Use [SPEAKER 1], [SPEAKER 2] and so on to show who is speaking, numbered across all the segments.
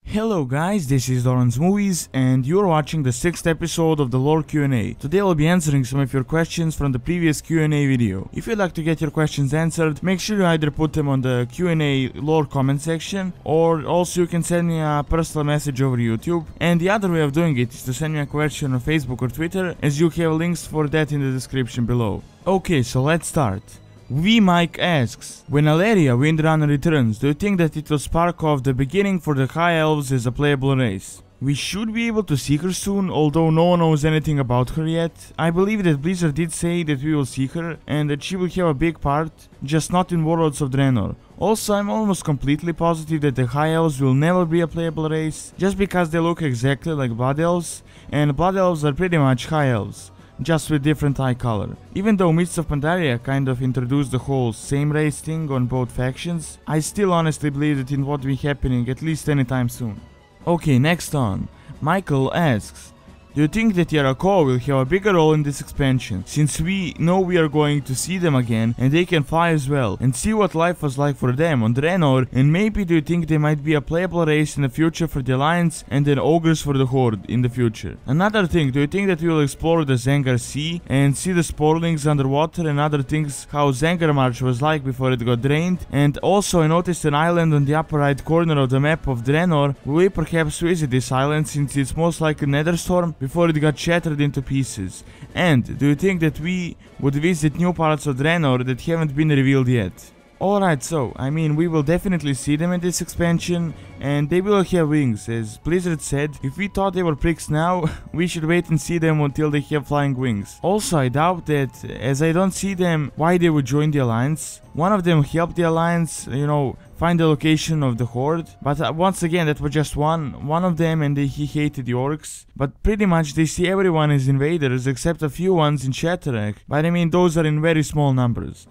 [SPEAKER 1] Hello guys, this is Doronsmovies and you're watching the 6th episode of the lore Q&A. Today I'll be answering some of your questions from the previous Q&A video. If you'd like to get your questions answered, make sure you either put them on the Q&A lore comment section, or also you can send me a personal message over YouTube. And the other way of doing it is to send me a question on Facebook or Twitter, as you have links for that in the description below. Okay, so let's start. Mike asks, when Ellaria Windrunner returns, do you think that it will spark off the beginning for the High Elves as a playable race? We should be able to see her soon, although no one knows anything about her yet. I believe that Blizzard did say that we will see her, and that she will have a big part, just not in Warlords of Draenor. Also, I'm almost completely positive that the High Elves will never be a playable race, just because they look exactly like Blood Elves, and Blood Elves are pretty much High Elves, just with different eye color. Even though Mists of Pandaria kind of introduced the whole same race thing on both factions, I still honestly believe that it won't be happening at least anytime soon. Okay, next on. Michael asks, do you think that Arakkoa will have a bigger role in this expansion, since we know we are going to see them again and they can fly as well, and see what life was like for them on Draenor, and maybe do you think they might be a playable race in the future for the Alliance and then ogres for the Horde in the future? Another thing, do you think that we will explore the Zangar Sea and see the sporelings underwater and other things, how Zangarmarsh was like before it got drained? And also I noticed an island on the upper right corner of the map of Draenor. Will we perhaps visit this island, since it's most likely Netherstorm, before it got shattered into pieces? And do you think that we would visit new parts of Draenor that haven't been revealed yet? Alright, so, I mean, we will definitely see them in this expansion, and they will have wings. As Blizzard said, if we thought they were pricks now, we should wait and see them until they have flying wings. Also, I doubt that, as I don't see them, why they would join the Alliance. One of them helped the Alliance, find the location of the Horde, but once again, that was just one of them, and he hated the orcs. But pretty much they see everyone as invaders except a few ones in Shatterak, but I mean those are in very small numbers.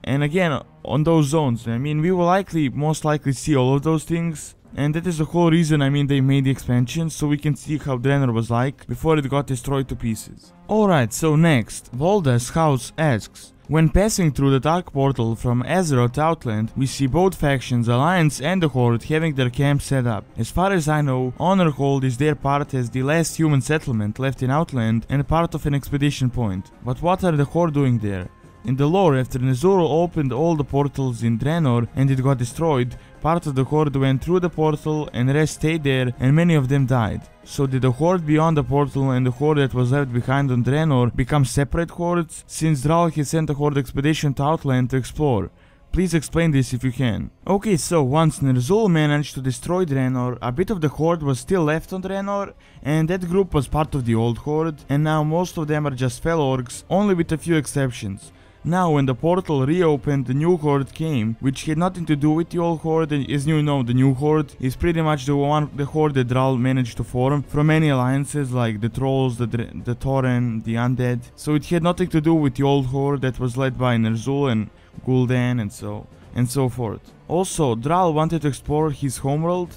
[SPEAKER 1] And again, on those zones, I mean we will most likely see all of those things. And that is the whole reason, I mean, they made the expansion, so we can see how Draenor was like before it got destroyed to pieces. Alright, so next, Volda's House asks, when passing through the Dark Portal from Azeroth to Outland, we see both factions, Alliance and the Horde, having their camp set up. As far as I know, Honorhold is their part as the last human settlement left in Outland and part of an expedition point. But what are the Horde doing there? In the lore, after Nezuro opened all the portals in Draenor and it got destroyed, part of the Horde went through the portal and the rest stayed there, and many of them died. So did the Horde beyond the portal and the Horde that was left behind on Draenor become separate Hordes, since Drawl had sent a Horde expedition to Outland to explore? Please explain this if you can. Okay, so once Ner'zhul managed to destroy Draenor, a bit of the Horde was still left on Draenor, and that group was part of the old Horde, and now most of them are just fell orcs, only with a few exceptions. Now, when the portal reopened, the new Horde came, which had nothing to do with the old Horde, and as you know, the new Horde is pretty much the Horde that Drawl managed to form from many alliances like the Trolls, the Tauren, the Undead. So it had nothing to do with the old Horde that was led by Ner'zhul and Gul'dan and so forth. Also, Drawl wanted to explore his homeworld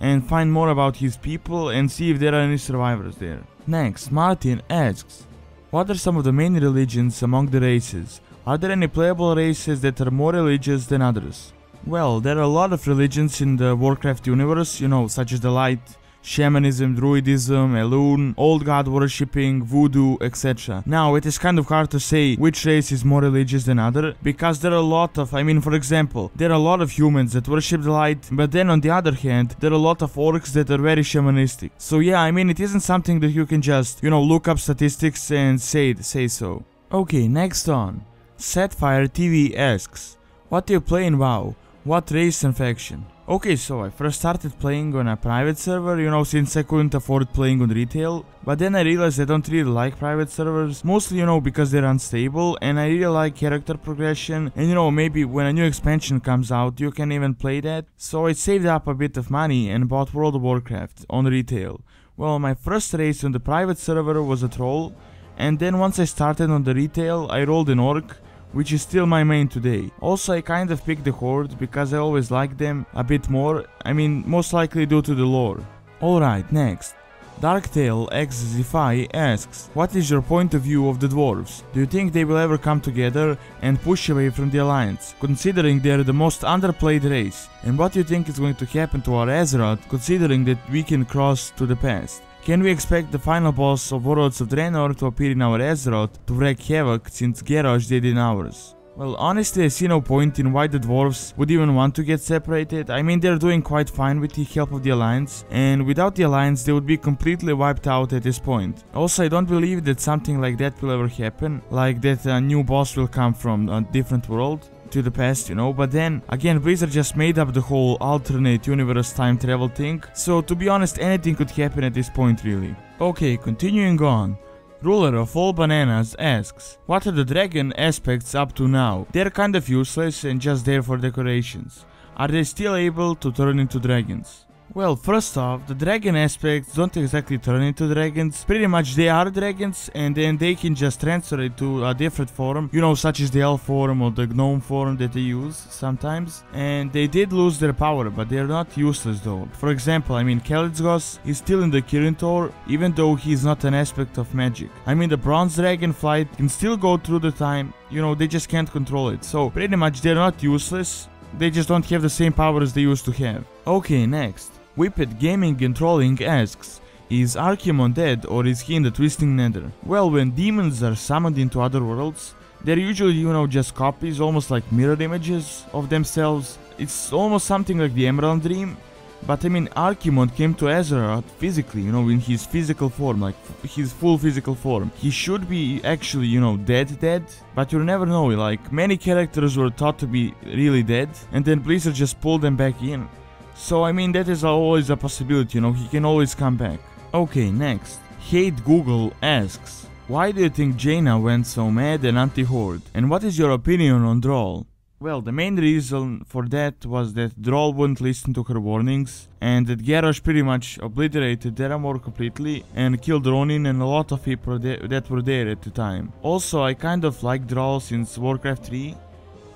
[SPEAKER 1] and find more about his people and see if there are any survivors there. Next, Martin asks, what are some of the main religions among the races? Are there any playable races that are more religious than others? Well, there are a lot of religions in the Warcraft universe, such as the Light, Shamanism, Druidism, Elune, Old God worshipping, Voodoo, etc. Now, it is kind of hard to say which race is more religious than other, because there are a lot of, for example, there are a lot of humans that worship the light, but then on the other hand, there are a lot of orcs that are very shamanistic. So yeah, it isn't something that you can just, look up statistics and say so. Okay, next on. Setfire TV asks, what do you play in WoW? What race and faction? Okay, so I first started playing on a private server, since I couldn't afford playing on retail, but then I realized I don't really like private servers, mostly, because they're unstable, and I really like character progression, and maybe when a new expansion comes out, you can even play that. So I saved up a bit of money and bought World of Warcraft on retail. Well, my first race on the private server was a troll, and then once I started on the retail, I rolled an orc, which is still my main today. Also, I kind of picked the Horde because I always liked them a bit more, most likely due to the lore. Alright, next. Darktail X Zifai asks, what is your point of view of the Dwarves? Do you think they will ever come together and push away from the Alliance, considering they are the most underplayed race? And what do you think is going to happen to our Azeroth, considering that we can cross to the past? Can we expect the final boss of Warlords of Draenor to appear in our Azeroth to wreak havoc since Garrosh did in ours? Well, honestly, I see no point in why the Dwarves would even want to get separated. I mean, they're doing quite fine with the help of the Alliance, and without the Alliance they would be completely wiped out at this point. Also, I don't believe that something like that will ever happen, like that a new boss will come from a different world to the past, you know, but then again Blizzard just made up the whole alternate universe time travel thing, so to be honest anything could happen at this point really. Okay, continuing on. Ruler of all bananas asks, what are the dragon aspects up to now? They're kind of useless and just there for decorations. Are they still able to turn into dragons? Well, first off, the dragon aspects don't exactly turn into dragons. Pretty much they are dragons and then they can just transfer it to a different form, you know, such as the elf form or the gnome form that they use sometimes. And they did lose their power, but they're not useless though. For example, I mean, Kalitzgos is still in the Kirin Tor, even though he's not an aspect of magic. I mean, the bronze dragon flight can still go through the time, you know, they just can't control it. So pretty much they're not useless, they just don't have the same power as they used to have. Okay, next. Whippet Gaming and Trolling asks, is Arakkoa dead or is he in the Twisting Nether? Well, when demons are summoned into other worlds, they're usually, you know, just copies, almost like mirror images of themselves. It's almost something like the Emerald Dream. But I mean, Arakkoa came to Azeroth physically, you know, in his physical form, like his full physical form. He should be actually, you know, dead, but you'll never know, like many characters were thought to be really dead, and then Blizzard just pulled them back in. So I mean, that is always a possibility, you know, he can always come back. Okay, next. Hate Google asks, why do you think Jaina went so mad and anti-Horde? And what is your opinion on Drawl? Well, the main reason for that was that Drawl wouldn't listen to her warnings, and that Garrosh pretty much obliterated Theramore completely and killed Ronin and a lot of people that were there at the time. Also, I kind of like Drawl since Warcraft 3.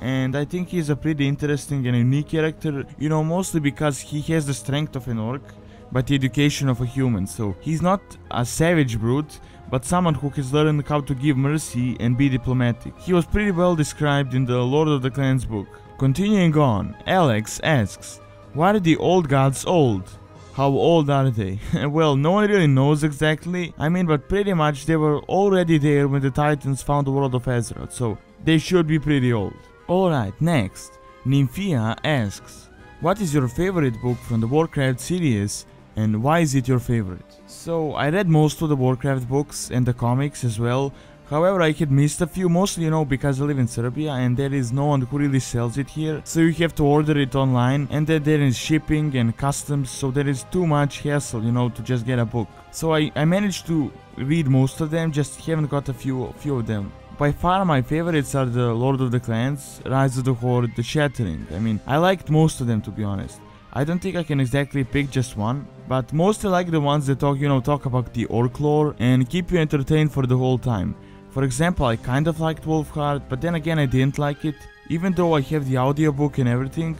[SPEAKER 1] And I think he's a pretty interesting and unique character, you know, mostly because he has the strength of an orc, but the education of a human. So he's not a savage brute, but someone who has learned how to give mercy and be diplomatic. He was pretty well described in the Lord of the Clans book. Continuing on, Alex asks, why are the old gods old? How old are they? Well, no one really knows exactly, I mean, but pretty much they were already there when the Titans found the world of Azeroth, so they should be pretty old. Alright, next. Nymphia asks, what is your favorite book from the Warcraft series and why is it your favorite? So, I read most of the Warcraft books and the comics as well. However, I had missed a few, mostly, you know, because I live in Serbia and there is no one who really sells it here. So you have to order it online, and then there is shipping and customs, so there is too much hassle, you know, to just get a book. So I managed to read most of them, just haven't got a few of them. By far my favorites are the Lord of the Clans, Rise of the Horde, the Shattering. I mean, I liked most of them, to be honest. I don't think I can exactly pick just one, but mostly like the ones that talk about the orc lore and keep you entertained for the whole time. For example, I kind of liked Wolfheart, but then again I didn't like it, even though I have the audiobook and everything.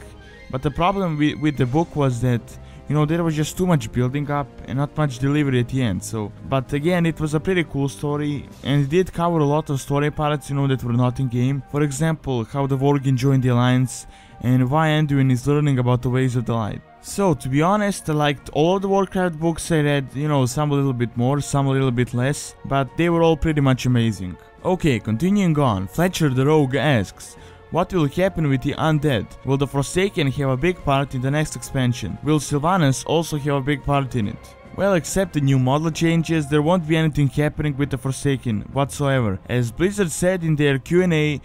[SPEAKER 1] But the problem with the book was that, you know, there was just too much building up and not much delivery at the end. So, but again, it was a pretty cool story and it did cover a lot of story parts, you know, that were not in game. For example, how the Worgen joined the Alliance and why Anduin is learning about the ways of the light. So, to be honest, I liked all of the Warcraft books I read, you know, some a little bit more, some a little bit less, but they were all pretty much amazing. Okay, continuing on, Fletcher the Rogue asks, what will happen with the undead? Will the Forsaken have a big part in the next expansion? Will Sylvanas also have a big part in it? Well, except the new model changes, there won't be anything happening with the Forsaken whatsoever. As Blizzard said in their Q&A,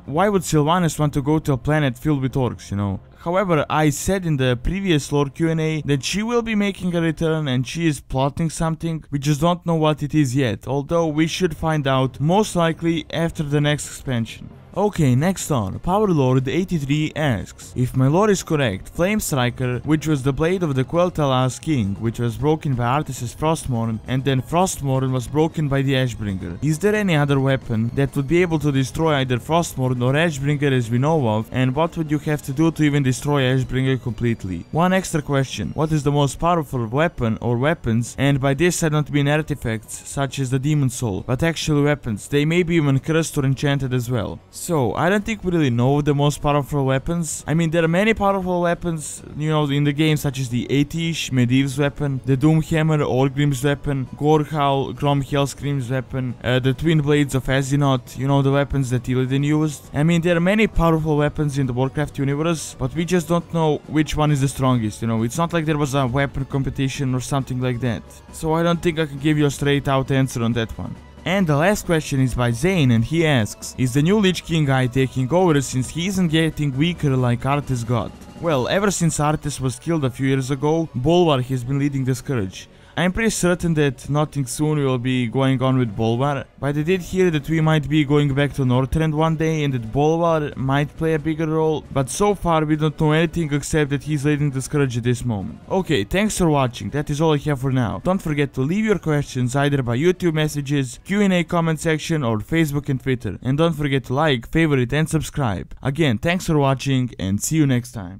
[SPEAKER 1] why would Sylvanas want to go to a planet filled with orcs, you know? However, I said in the previous lore Q&A that she will be making a return and she is plotting something, we just don't know what it is yet, although we should find out most likely after the next expansion. Okay, next on, Powerlord83 asks, if my lore is correct, Flame Striker, which was the blade of the Quel'Thalas king, which was broken by Arthas' Frostmourne, and then Frostmourne was broken by the Ashbringer. Is there any other weapon that would be able to destroy either Frostmourne or Ashbringer as we know of, and what would you have to do to even destroy Ashbringer completely? One extra question, what is the most powerful weapon or weapons, and by this I don't mean artifacts such as the Demon Soul, but actual weapons, they may be even cursed or enchanted as well. So, I don't think we really know the most powerful weapons. I mean, there are many powerful weapons, you know, in the game, such as the Atish, Medivh's weapon, the Doomhammer, Orgrim's weapon, Gorehowl, Grom Hellscream's weapon, the Twin Blades of Azinoth, you know, the weapons that Illidan used. I mean, there are many powerful weapons in the Warcraft universe, but we just don't know which one is the strongest, you know. It's not like there was a weapon competition or something like that. So I don't think I can give you a straight out answer on that one. And the last question is by Zane, and he asks, is the new Lich King guy taking over since he isn't getting weaker like Arthas got? Well, ever since Arthas was killed a few years ago, Bolvar has been leading the Scourge. I'm pretty certain that nothing soon will be going on with Bolvar, but I did hear that we might be going back to Northrend one day and that Bolvar might play a bigger role, but so far we don't know anything except that he's leading the Scourge at this moment. Okay, thanks for watching, that is all I have for now. Don't forget to leave your questions either by YouTube messages, Q&A comment section or Facebook and Twitter. And don't forget to like, favorite and subscribe. Again, thanks for watching and see you next time.